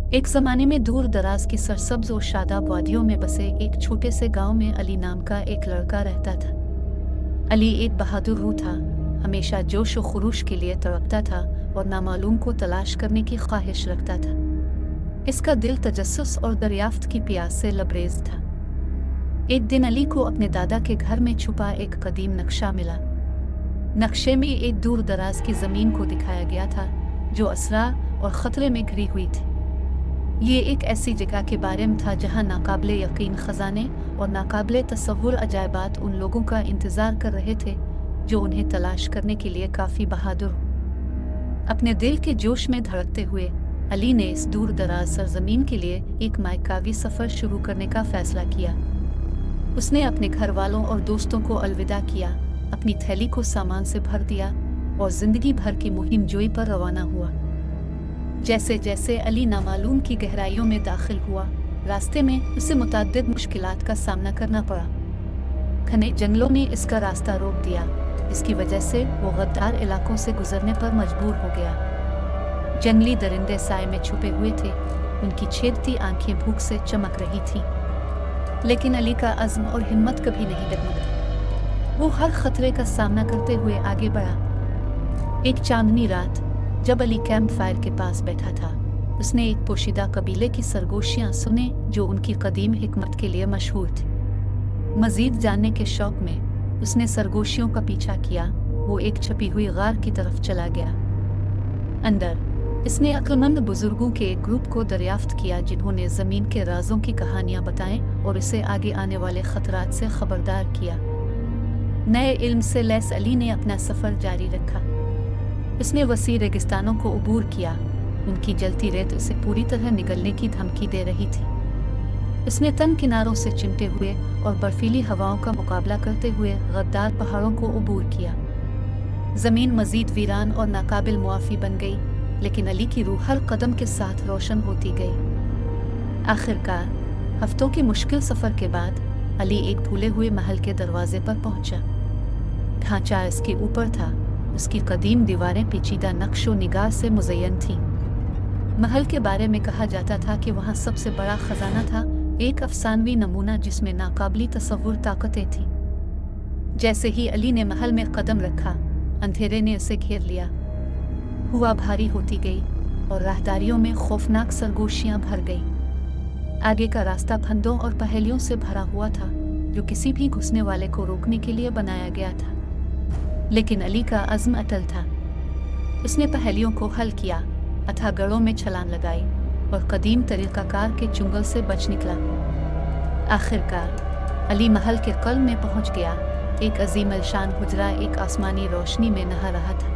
एक जमाने में दूर दराज की सरसब्ज और शादाब वादियों में बसे एक छोटे से गांव में अली नाम का एक लड़का रहता था। अली एक बहादुर रूह था, हमेशा जोश और खरूश के लिए तड़पता था और नामालूम को तलाश करने की ख्वाहिश रखता था। इसका दिल तजस्सुस और दरियाफ्त की प्यास से लबरेज था। एक दिन अली को अपने दादा के घर में छुपा एक कदीम नक्शा मिला। नक्शे में एक दूर दराज की जमीन को दिखाया गया था जो असरा और खतरे में घिरी हुई थी। ये एक ऐसी जगह के बारे में था जहां नाकाबिले यकीन खजाने और नाकाबिले तसव्वुर अजायबात उन लोगों का इंतजार कर रहे थे जो उन्हें तलाश करने के लिए काफी बहादुर हो। अपने दिल के जोश में धड़कते हुए अली ने इस दूर दराज सरजमीन के लिए एक मायकावी सफर शुरू करने का फैसला किया। उसने अपने घर वालों और दोस्तों को अलविदा किया, अपनी थैली को सामान से भर दिया और जिंदगी भर की मुहिम जोई पर रवाना हुआ। जैसे जैसे अली नामालूम की गहराइयों में दाखिल हुआ, रास्ते में उसे मुतअद्दिद मुश्किलात का सामना करना पड़ा। घने जंगलों ने इसका रास्ता रोक दिया, जिसकी वजह से वो गद्दार इलाकों से गुजरने पर मजबूर हो गया। जंगली दरिंदे साए में छुपे हुए थे, उनकी छेदती आंखें भूख से चमक रही थी, लेकिन अली का अज़्म और हिम्मत कभी नहीं डगमगा। वो हर खतरे का सामना करते हुए आगे बढ़ा। एक चांदनी रात जब अली कैंप फायर के पास बैठा था, उसने एक पोशीदा कबीले की सरगोशियां सुने जो उनकी कदीम हिकमत के लिए मशहूर थी। मजीद जानने के शौक में उसने सरगोशियों का पीछा किया। वो एक छपी हुई गार की तरफ चला गया। अंदर इसने अक्लमंद बुजुर्गों के एक ग्रुप को दरियाफ्त किया जिन्होंने जमीन के राजों की कहानियां बताएं और इसे आगे आने वाले खतरात से खबरदार किया। नए इल्म से लैस अली ने अपना सफर जारी रखा। उसने वसी रेगिस्तानों को अबूर किया, उनकी जलती रेत उसे पूरी तरह निगलने की धमकी दे रही थी। उसने तंग किनारों से चिमटे हुए और बर्फीली हवाओं का मुकाबला करते हुए गद्दार पहाड़ों को अबूर किया। जमीन मजीद वीरान और नाकाबिल मुआफी बन गई, लेकिन अली की रूह हर कदम के साथ रोशन होती गई। आखिरकार हफ्तों के मुश्किल सफर के बाद अली एक भूले हुए महल के दरवाजे पर पहुंचा। ढांचा इसके ऊपर था, उसकी कदीम दीवारें पेचीदा नक्शो निगार से मुज़य्यन थीं। महल के बारे में कहा जाता था कि वहाँ सबसे बड़ा खजाना था, एक अफसानवी नमूना जिसमें नाकाबिली तसव्वुर ताकतें थीं। जैसे ही अली ने महल में कदम रखा, अंधेरे ने उसे घेर लिया। हवा भारी होती गई और राहदारियों में खौफनाक सरगोशियां भर गईं। आगे का रास्ता फंदों और पहेलियों से भरा हुआ था जो किसी भी घुसने वाले को रोकने के लिए बनाया गया था, लेकिन अली का अज़्म अटल था। उसने पहेलियों को हल किया, अथाह गढ़ों में छलांग लगाई और कदीम तरीक़ाकार के चुंगल से बच निकला। आखिरकार अली महल के क़ल्ब में पहुंच गया। एक अजीम अलशान हुजरा एक आसमानी रोशनी में नहा रहा था।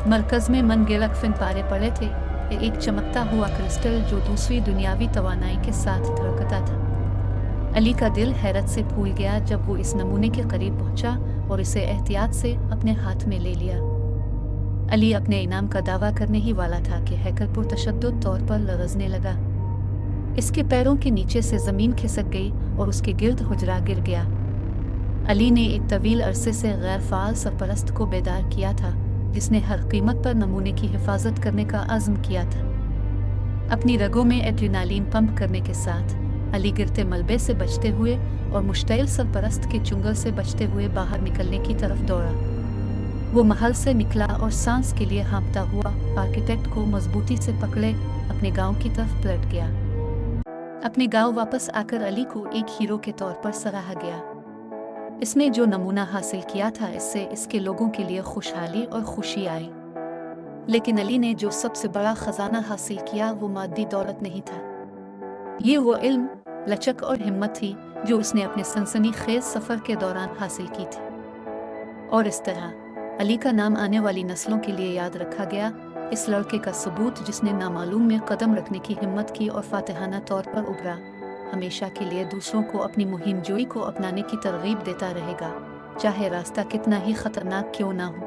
मरकज़ में मनगढ़ंत फिनपारे पड़े थे, एक चमकता हुआ क्रिस्टल जो दूसरी दुनियावी तवानाई के साथ धड़कता था। अली का दिल हैरत से फूल गया जब वो इस नमूने के करीब पहुंचा और इसे एहतियात से अपने हाथ में ले लिया। अली अपने इनाम का दावा करने ही वाला था कि हैकर पुरतशद्दुद तौर पर लरज़ने लगा। इसके पैरों के नीचे से ज़मीन खिसक गई और उसके गिर्द हुजरा गिर गया। अली ने एक तवील अरसे से गैर फ़ाल सरपरस्त को बेदार किया था, जिसने हर कीमत पर नमूने की हिफाजत करने का अज़्म किया था। अपनी रगों में एड्रेनालिन पंप करने के साथ अली गिरते मलबे से बचते हुए और मुश्तइल सरपरस्त के चुंगल से बचते हुए बाहर निकलने की तरफ दौड़ा। वो महल से निकला और सांस के लिए हाँफता हुआ आर्किटेक्ट को मजबूती से पकड़े अपने गांव की तरफ पलट गया। अपने गांव वापस आकर अली को एक हीरो के तौर पर सराहा गया। इसने जो नमूना हासिल किया था, इससे इसके लोगों के लिए खुशहाली और खुशी आई। लेकिन अली ने जो सबसे बड़ा खजाना हासिल किया वो मादी दौलत नहीं था। ये वो इल्म, लचक और हिम्मत थी जो उसने अपने सनसनीखेज सफर के दौरान हासिल की थी। और इस तरह अली का नाम आने वाली नस्लों के लिए याद रखा गया, इस लड़के का सबूत जिसने नामालूम में कदम रखने की हिम्मत की और फातिहाना तौर पर उभरा, हमेशा के लिए दूसरों को अपनी मुहिम जोई को अपनाने की तरगीब देता रहेगा, चाहे रास्ता कितना ही खतरनाक क्यों ना हो।